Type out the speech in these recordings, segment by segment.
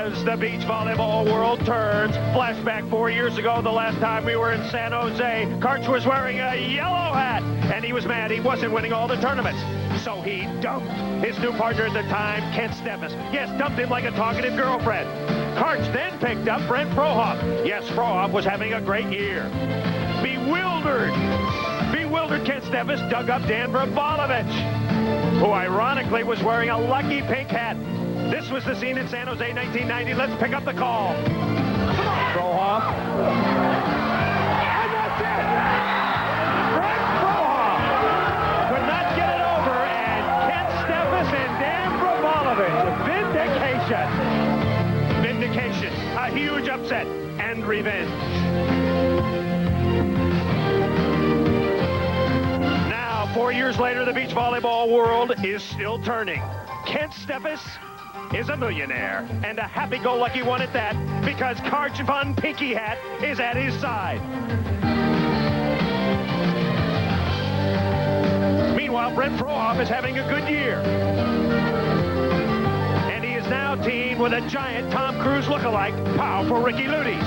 As the beach volleyball world turns, flashback 4 years ago, the last time we were in San Jose, Karch was wearing a yellow hat, and he was mad he wasn't winning all the tournaments. So he dumped his new partner at the time, Kent Steffes. Yes, dumped him like a talkative girlfriend. Karch then picked up Brent Frohoff. Yes, Frohoff was having a great year. Bewildered Kent Steffes dug up Dan Vrbolovich, who ironically was wearing a lucky pink hat. This was the scene in San Jose 1990. Let's pick up the call. Frohoff. And that's it! Brent Frohoff could not get it over, and Kent Steffes and Dan Vrbolovich. Vindication. A huge upset and revenge. Now, 4 years later, the beach volleyball world is still turning. Kent Steffes is a millionaire, and a happy-go-lucky one at that, because Karch von Pinky Hat is at his side. Meanwhile, Brent Frohoff is having a good year. And he is now teamed with a giant Tom Cruise look-alike, powerful Ricky Luyties.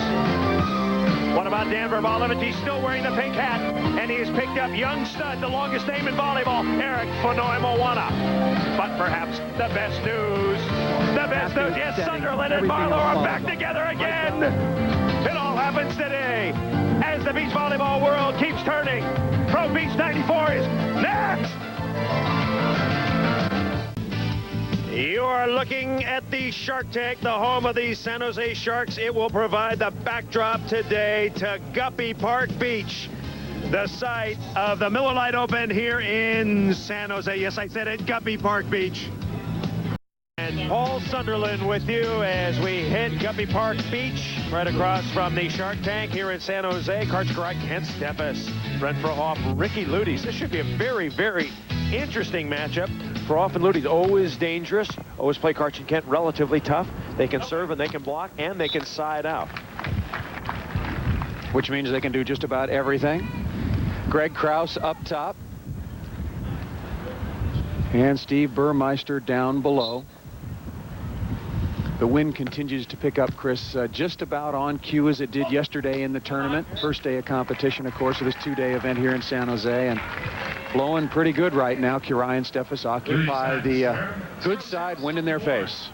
What about Dan Vrbolovich? He's still wearing the pink hat, and he has picked up young stud, the longest name in volleyball, Eric Fonoimowana. But perhaps the best news, yes, Sunderland and Marlowe are back together again. It all happens today as the beach volleyball world keeps turning. Pro Beach 94 is next. You are looking at the Shark Tank, the home of the San Jose Sharks. It will provide the backdrop today to Guppy Park Beach, the site of the Miller Lite Open here in San Jose. Yes, I said it, Guppy Park Beach. And Paul Sunderland with you as we hit Guppy Park Beach, right across from the Shark Tank here in San Jose. Karch, Kent Steffes, Brent Frohoff, Ricky Luyties. This should be a very, very interesting matchup. Frohoff and Luyties always dangerous, always play Karch and Kent relatively tough. They can serve and they can block and they can side out. Which means they can do just about everything. Greg Krause up top. And Steve Burmeister down below. The wind continues to pick up, Chris, just about on cue as it did yesterday in the tournament. First day of competition, of course, of this two-day event here in San Jose, and blowing pretty good right now. Kurai and Steffes occupy the good side, wind in their face.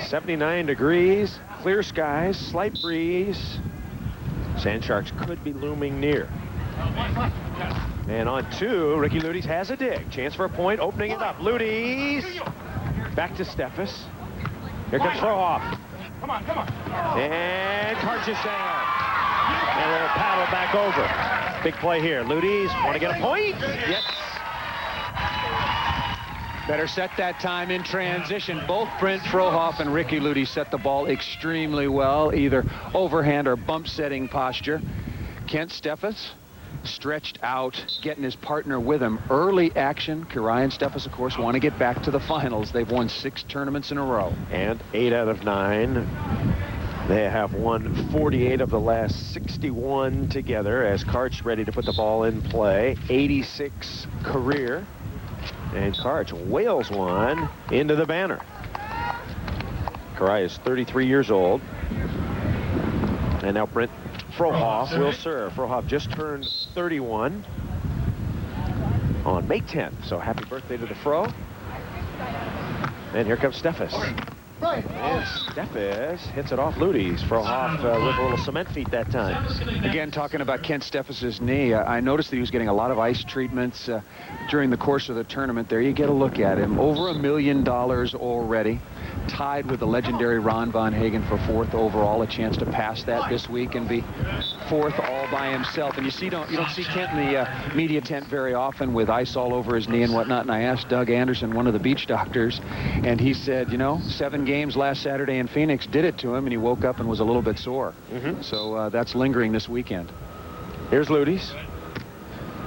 79 degrees, clear skies, slight breeze. Sand Sharks could be looming near. And on two, Ricky Luyties has a dig. Chance for a point, opening it up. Luyties back to Steffes. Here comes Frohoff. Come on. And Karch is there. And a little paddle back over. Big play here. Luyties want to get a point? Yes. Better set that time in transition. Both Brent Frohoff and Ricky Luyties set the ball extremely well, either overhand or bump setting posture. Kent Steffes stretched out, getting his partner with him. Early action. Kurai and Steffes, of course, want to get back to the finals. They've won 6 tournaments in a row. And 8 out of 9. They have won 48 of the last 61 together as Karch ready to put the ball in play. 86 career. And Karch wails one into the banner. Kurai is 33 years old. And now Brent Frohoff will serve. Frohoff just turned 31 on May 10th. So happy birthday to the Fro. And here comes Steffes. And Steffes hits it off Luyties. Frohoff with a little cement feet that time. Again, talking about Kent Steffes' knee, I noticed that he was getting a lot of ice treatments during the course of the tournament. There you get a look at him. Over $1 million already. Tied with the legendary Ron Von Hagen for 4th overall. A chance to pass that this week and be 4th all by himself. And you don't see Kent in the media tent very often with ice all over his knee and whatnot. And I asked Doug Anderson, one of the beach doctors, and he said, 7 games last Saturday in Phoenix did it to him, and he woke up and was a little bit sore. So that's lingering this weekend. Here's Luyties.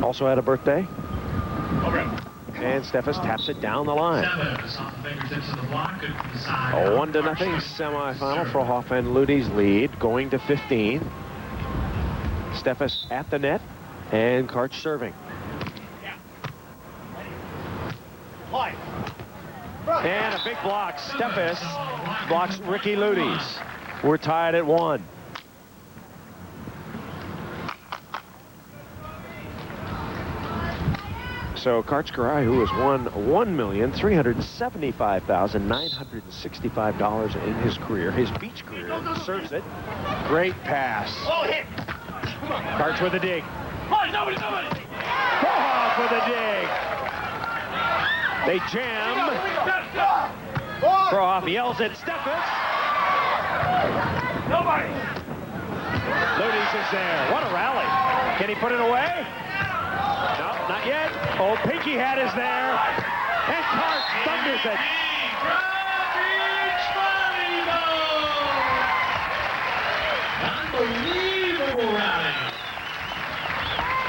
Also had a birthday. And Steffes taps it down the line. 1-0 semifinal. Frohoff and Luyties lead, going to 15. Steffes at the net, and Karch serving. And a big block. Steffes blocks Ricky Luyties. We're tied at 1. So Karch-Kiraly, who has won $1,375,965 in his career, his beach career, serves it. Great pass. Karch with a dig. Frohoff with a dig. They jam. Frohoff yells at Steffes. Luyties is there. What a rally. Can he put it away? No, not yet. Old Pinky Hat is there. And Karch thunders it. Unbelievable rally.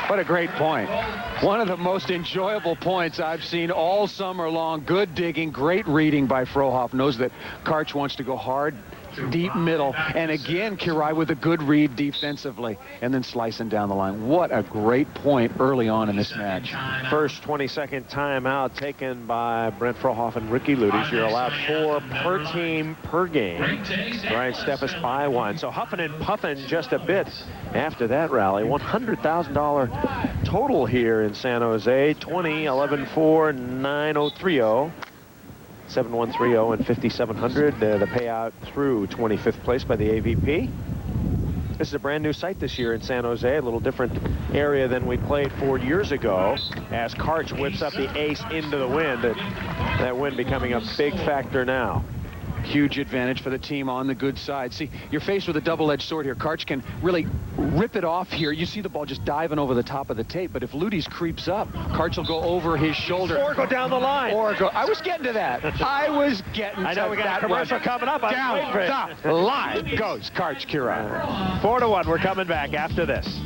What a great point. One of the most enjoyable points I've seen all summer long. Good digging, great reading by Frohoff. Knows that Karch wants to go hard, deep middle. And again, Kiraly with a good read defensively and then slicing down the line. What a great point early on in this match. First 20-second timeout taken by Brent Frohoff and Ricky Luyties. You're allowed 4 per team per game. Brian Steffes by 1. So huffing and puffing just a bit after that rally. $100,000 total here in San Jose. 20-11-4, 9-0-3-0. 7130 and 5700. The payout through 25th place by the AVP. This is a brand new site this year in San Jose, a little different area than we played 4 years ago, as Karch whips up the ace into the wind. That wind becoming a big factor now. Huge advantage for the team on the good side. See, you're faced with a double-edged sword here. Karch can really rip it off here. You see the ball just diving over the top of the tape, but if Luyties creeps up, Karch will go over his shoulder. Or go down the line. Or go. I was getting to that. I was getting to that. I know we got a commercial coming up. Down the line goes Karch-Kiraly. 4-1. We're coming back after this.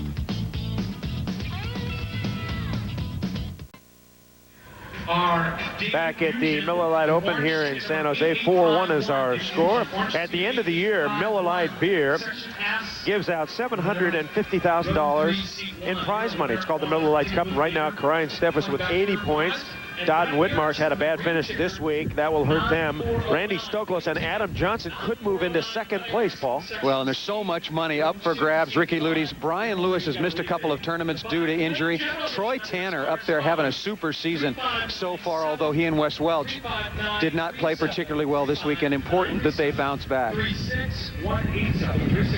Back at the Miller Lite Open here in San Jose, 4-1 is our score. At the end of the year, Miller Lite Beer gives out $750,000 in prize money. It's called the Miller Lite Cup. Right now, Kiraly and Steffes with 80 points. Dodd and Whitmarsh had a bad finish this week. That will hurt them. Randy Stoklos and Adam Johnson could move into second place, Paul. Well, and there's so much money up for grabs. Ricky Luyties. Brian Lewis has missed a couple of tournaments due to injury. Troy Tanner up there having a super season so far, although he and Wes Welch did not play particularly well this weekend. Important that they bounce back.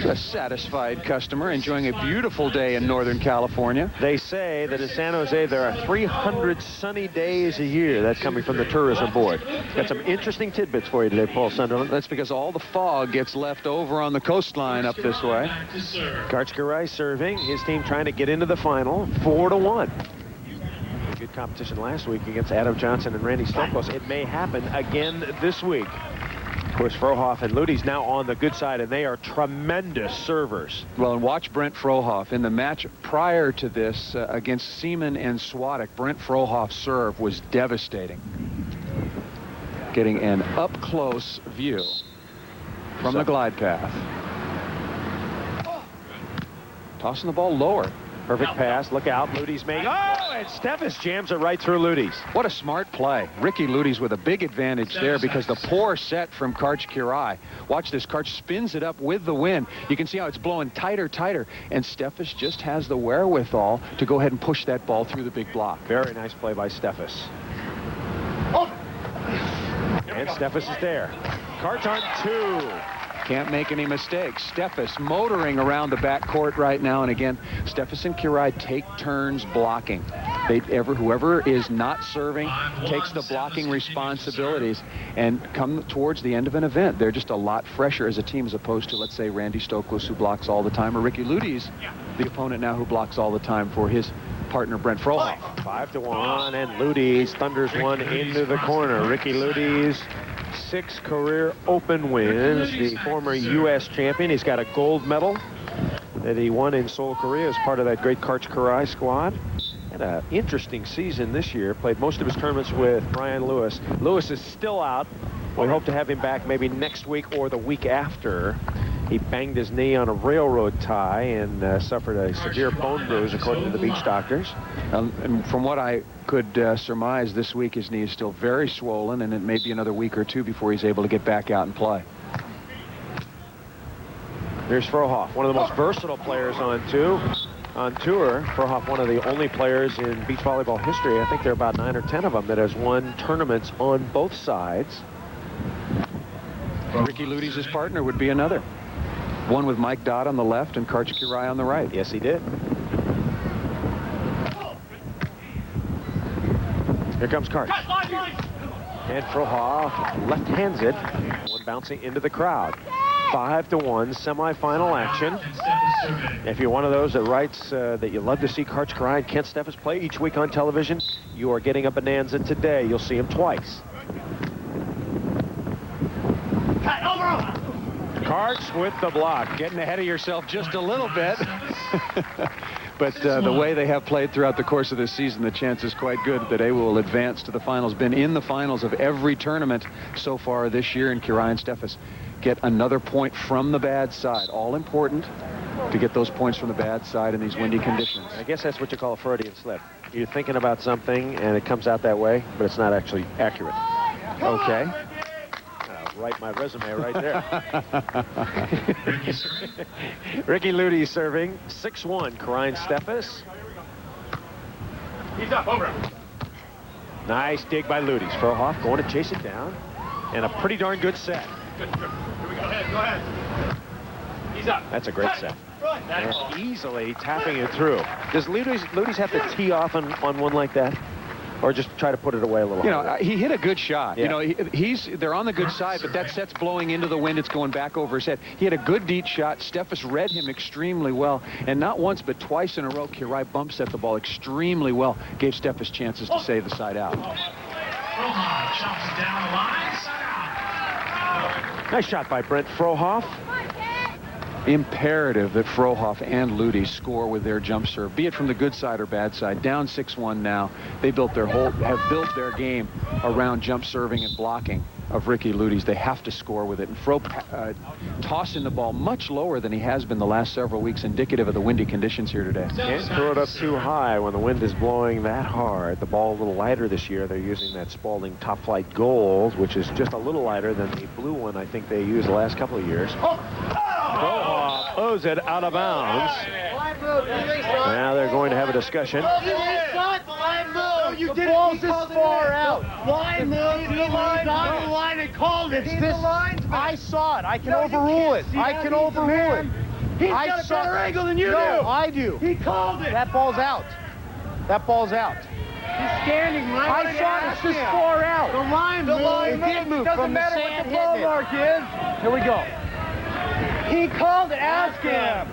A satisfied customer enjoying a beautiful day in Northern California. They say that in San Jose there are 300 sunny days a year. That's coming from the tourism board. Got some interesting tidbits for you today, Paul Sunderland. That's because all the fog gets left over on the coastline up this way. Karch-Kiraly serving. His team trying to get into the final. 4-1. Good competition last week against Adam Johnson and Randy Stoklos. It may happen again this week. Of course, Frohoff and Luyties now on the good side, and they are tremendous servers. Well, and watch Brent Frohoff. In the match prior to this against Seaman and Swadek, Brent Frohoff's serve was devastating. Getting an up-close view from the glide path. Tossing the ball lower. Perfect pass. Look out. Luyties make. Oh, and Steffes jams it right through Luyties. What a smart play. Ricky Luyties with a big advantage there because the poor set from Karch-Kiraly. Watch this. Karch spins it up with the wind. You can see how it's blowing tighter, tighter. And Steffes just has the wherewithal to go ahead and push that ball through the big block. Very nice play by Steffes. And Steffes is there. Karch on 2. Can't make any mistakes. Steffes motoring around the backcourt right now. And again, Steffes and Kiraly take turns blocking. Whoever is not serving takes the blocking responsibilities. And come towards the end of an event, they're just a lot fresher as a team as opposed to, let's say, Randy Stoklos, who blocks all the time, or Ricky Luyties, the opponent now who blocks all the time for his partner, Brent Frohoff. 5-1, and Luyties thunders one into the corner. Ricky Luyties, 6 career Open wins, the former U.S. champion. He's got a gold medal that he won in Seoul, Korea as part of that great Karch-Kiraly squad. Had an interesting season this year. Played most of his tournaments with Brian Lewis. Lewis is still out. We hope to have him back maybe next week or the week after. He banged his knee on a railroad tie and suffered a severe bone bruise, according to the beach doctors. And from what I could surmise, this week his knee is still very swollen, and it may be another week or two before he's able to get back out and play. Here's Frohoff, one of the most versatile players on tour. Frohoff, one of the only players in beach volleyball history, I think there are about 9 or 10 of them, that has won tournaments on both sides. Ricky Luyties' partner would be another. One with Mike Dodd on the left and Karch Kirai on the right. Yes, he did. Here comes Karch. And Frohoff left-handed, one bouncing into the crowd. 5-1 semifinal action. If you're one of those that writes that you love to see Karch Kirai and Kent Steffes play each week on television, you are getting a bonanza today. You'll see him twice. Karch with the block. Getting ahead of yourself just a little bit. But the way they have played throughout the course of this season, the chance is quite good that they will advance to the finals. Been in the finals of every tournament so far this year, and Kirai and Steffes get another point from the bad side. All important to get those points from the bad side in these windy conditions. I guess that's what you call a Freudian slip. You're thinking about something and it comes out that way, but it's not actually accurate. Okay. I'll write my resume right there. Ricky Luyties serving 6-1. Kirai and Steffes. He's up, over. Nice dig by Luyties. Frohoff going to chase it down. And a pretty darn good set. Good. Here we go. Go ahead. He's up. That's a great set. They're easily tapping it through. Does Luyties have to tee off on one like that? Or just try to put it away a little? You know, he hit a good shot. Yeah. You know, they're on the good side, but that set's blowing into the wind. It's going back over his head. He had a good deep shot. Steffes read him extremely well. And not once, but twice in a row, Kirai bump set the ball extremely well. Gave Steffes chances to save the side out. Frohoff chops down the line. Nice shot by Brent Frohoff. Imperative that Frohoff and Luyties score with their jump serve, be it from the good side or bad side. Down 6-1 now. They have built their game around jump serving and blocking of Ricky Luyties. They have to score with it. And Fro tossing the ball much lower than he has been the last several weeks, indicative of the windy conditions here today. Can't throw it up too high when the wind is blowing that hard. The ball a little lighter this year. They're using that Spalding Top Flight Gold, which is just a little lighter than the blue one I think they used the last couple of years. Frohoff owes it out of bounds. Now they're going to have a discussion. You the ball's this far out. Line move. He's on the line and called it. I saw it. I can overrule it. I can overrule it. He's got a better angle than you do. No, I do. He called it. That ball's out. That ball's out. He's standing right. I saw it. It's this far out. The line It did move doesn't from the matter sand what the ball mark is. Here we go. He called it. Ask him.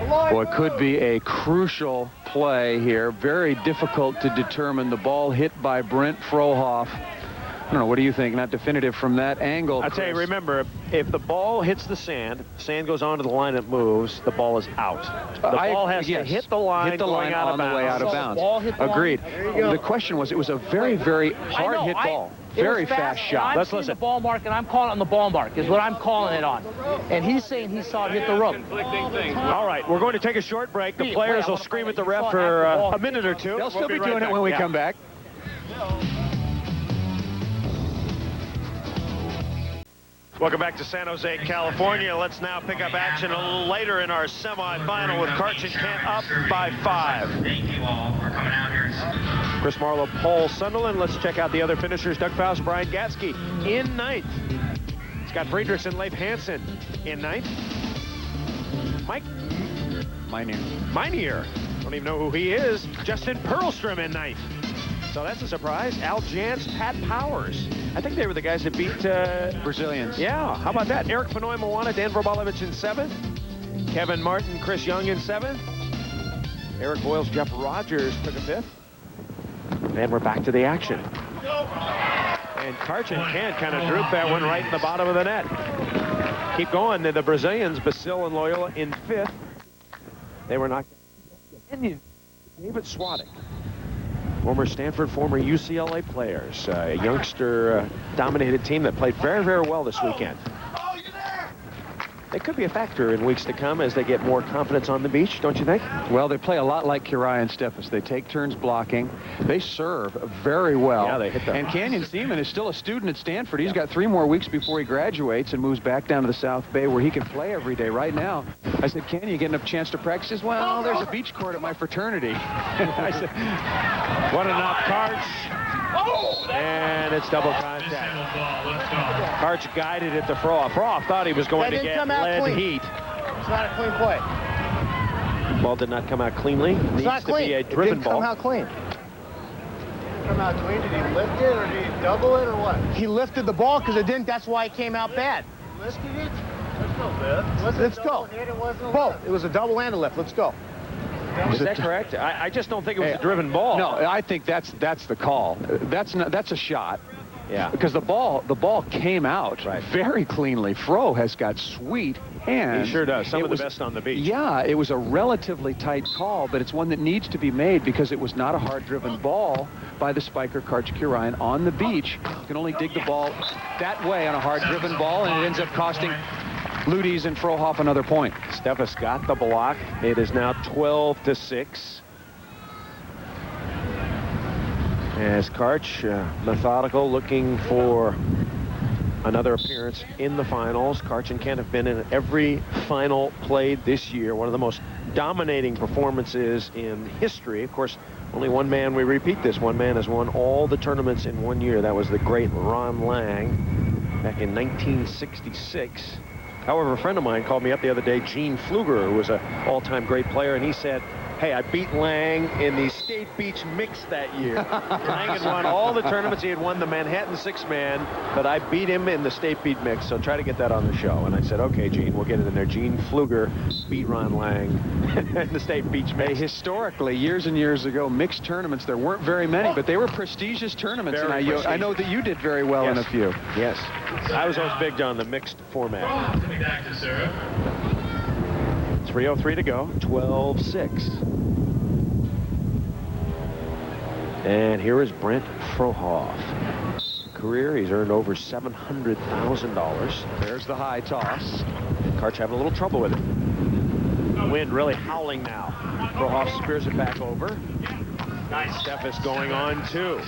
Boy, it could be a crucial play here. Very difficult to determine. The ball hit by Brent Frohoff. I don't know, what do you think? Not definitive from that angle. I'll tell you, remember, if the ball hits the sand goes onto the line and moves, the ball is out. The ball has to hit the line, on the way out of bounds. Agreed. The question was, it was a very, very hard hit ball. Very fast shot. Let's listen. The ball mark, and I'm calling it on the ball mark, is what I'm calling it on. And he's saying he saw it hit the rope. All right, we're going to take a short break. The players will scream at the ref for a minute or two. They'll still be doing it when we come back. Welcome back to San Jose, California. Let's now pick up action a little later in our semifinal with Karch and Kent up by 5. Thank you all for coming out here. Chris Marlowe, Paul Sunderland. Let's check out the other finishers. Doug Faust, Brian Gatsky in 9th. Scott Friedrichsen, Leif Hansen in 9th. Mike Meinier. Don't even know who he is. Justin Perlstrom in 9th. So that's a surprise. Al Jantz, Pat Powers. I think they were the guys that beat Brazilians. Yeah, how about that? Eric Fenoy Moana, Dan Vorbalevich in 7th. Kevin Martin, Chris Young in 7th. Eric Boyles, Jeff Rogers took a 5th. And we're back to the action. And Karch and Kent kind of drooped that one right in the bottom of the net. Keep going. The Brazilians, Basil and Loyola in 5th. They were knocked. David Swadek. Former Stanford, former UCLA players. A youngster-dominated team that played very, very well this weekend. it could be a factor in weeks to come as they get more confidence on the beach, don't you think? Well, they play a lot like Kirai and Steffes. They take turns blocking. They serve very well. Yeah, they hit the... And Canyon Seaman is still a student at Stanford. He's got 3 more weeks before he graduates and moves back down to the South Bay where he can play every day. Right now, I said, Canyon, you getting a chance to practice? He says, well, there's a beach court at my fraternity. I said, what a knock, Karch. And it's double contact. Karch guided it to Frohoff. Frohoff thought he was going to get lead heat. It's not a clean play. Ball did not come out cleanly. It's Needs not to clean. be a It driven didn't ball. come out clean. Come out clean? Did he lift it or did he double it or what? He lifted the ball because it didn't. That's why it came out bad. He lifted it? There's no lift. Let's go. Both. It was a double and a lift. Let's go. Is that correct? I just don't think it was a driven ball. No, I think that's the call. That's a shot. Yeah. Because the ball came out very cleanly. Fro has got sweet hands. He sure does. Some of the best on the beach. Yeah, it was a relatively tight call, but it's one that needs to be made because it was not a hard-driven ball by the spiker Karch Kirayan on the beach. You can only dig the ball that way on a hard-driven ball, and it ends up costing Luyties and Frohoff another point. Steffes got the block. It is now 12-6. As Karch, methodical, looking for another appearance in the finals. Karch and Kent have been in every final played this year. One of the most dominating performances in history. Of course, only one man, we repeat this, one man has won all the tournaments in one year. That was the great Ron Lang back in 1966. However, a friend of mine called me up the other day, Gene Pfluger, who was an all-time great player, and he said, hey, I beat Lang in the State Beach Mix that year. Lang had won all the tournaments. He had won the Manhattan 6-man, but I beat him in the State Beach Mix, so try to get that on the show. And I said, okay, Gene, we'll get it in there. Gene Pfluger beat Ron Lang in the State Beach Mix. Hey, historically, years and years ago, mixed tournaments, there weren't very many, but they were prestigious tournaments. And I know that you did very well in a few. Yes. I was always big on the mixed format. 3:03 to go, 12-6. And here is Brent Frohoff. Career, he's earned over $700,000. There's the high toss. Karch having a little trouble with it. Wind really howling now. Frohoff spears it back over. Nice. Steffes going on too.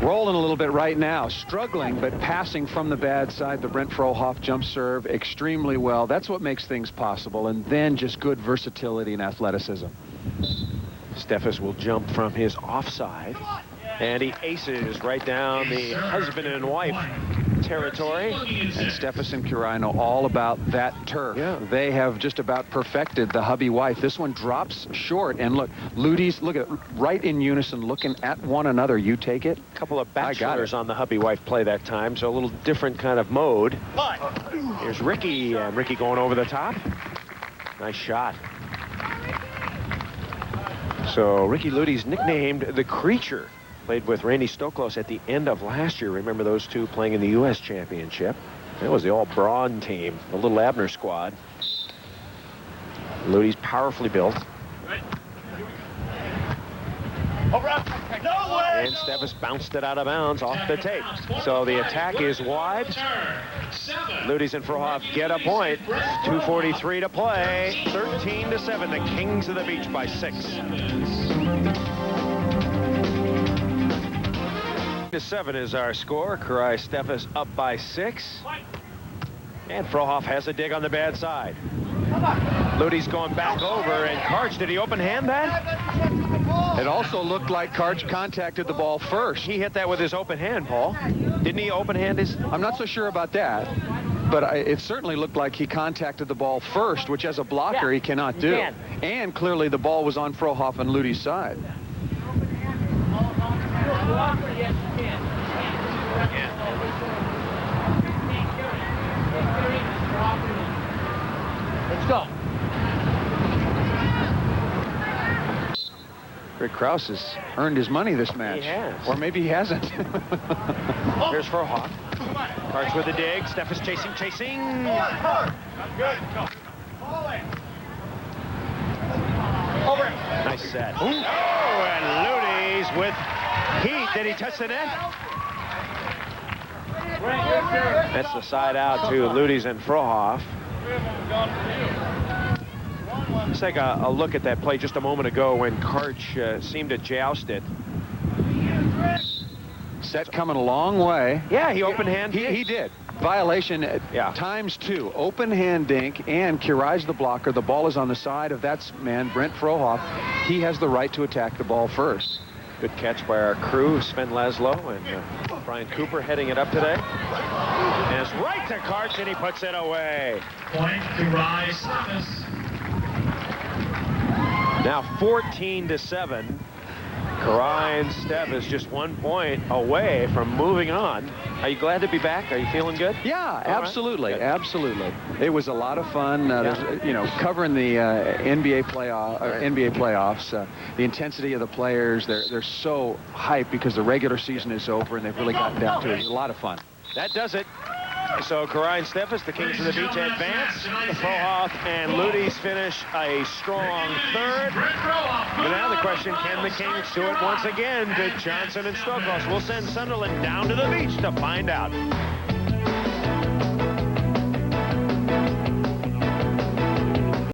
Rolling a little bit right now, struggling, but passing from the bad side. The Brent Frohoff jump serve extremely well. That's what makes things possible. And then just good versatility and athleticism. Steffes will jump from his offside. And he aces right down the husband and wife territory. And Steffes and Kirayan know all about that turf. Yeah. They have just about perfected the hubby-wife. This one drops short. And look, Luyties, look at it, right in unison, looking at one another. You take it. A couple of bachelors on the hubby-wife play that time, so a little different kind of mode. Here's Ricky, and Ricky going over the top. Nice shot. So Ricky Luyties, nicknamed the Creature, played with Randy Stoklos at the end of last year. Remember those two playing in the U.S. Championship? That was the all-brawn team, the little Abner squad. Luyties powerfully built. And Steffes bounced it out of bounds off the tape. So the attack is wide. Luyties and Frohoff get a point. 2:43 to play. 13-7. The Kings of the Beach by 6. 7 is our score. Kirayan Steffes up by 6. And Frohoff has a dig on the bad side. Luyties going back over, and Karch, did he open hand that? It also looked like Karch contacted the ball first. He hit that with his open hand, Paul. Didn't he open hand his? I'm not so sure about that, but it certainly looked like he contacted the ball first, which as a blocker he cannot do. And clearly the ball was on Frohoff and Luyties' side. Let's go. Rick Krause has earned his money this match. He has. Or maybe he hasn't. Here's Frohoff. Karch with a dig. Steffes chasing. Good. Go. Over. Nice set. Oh, and Luyties with heat. Did he touch the net? That's the side out to Luyties and Frohoff. Let's take a look at that play just a moment ago when Karch seemed to joust it. Set coming a long way. Yeah, he open hand. He did. Violation ×2. Open hand dink, and Kirai's the blocker. The ball is on the side of that man, Brent Frohoff. He has the right to attack the ball first. Good catch by our crew, Sven Laszlo and Brian Cooper heading it up today. And it's right to Karch, and he puts it away. Point to Rise Steffes. Now 14-7. Karai and Steffes just 1 point away from moving on. Are you glad to be back? Are you feeling good? Yeah, absolutely, absolutely. It was a lot of fun. You know, covering the NBA playoffs. The intensity of the players. They're so hyped because the regular season is over and they've really gotten down to it. It was a lot of fun. That does it. So Karai and Steffes, the Kings of the Beach, advance. Frohoff and Luyties finish a strong third. But now the question, can the Kings do it once again to Johnson and Stokos? We'll send Sunderland down to the beach to find out.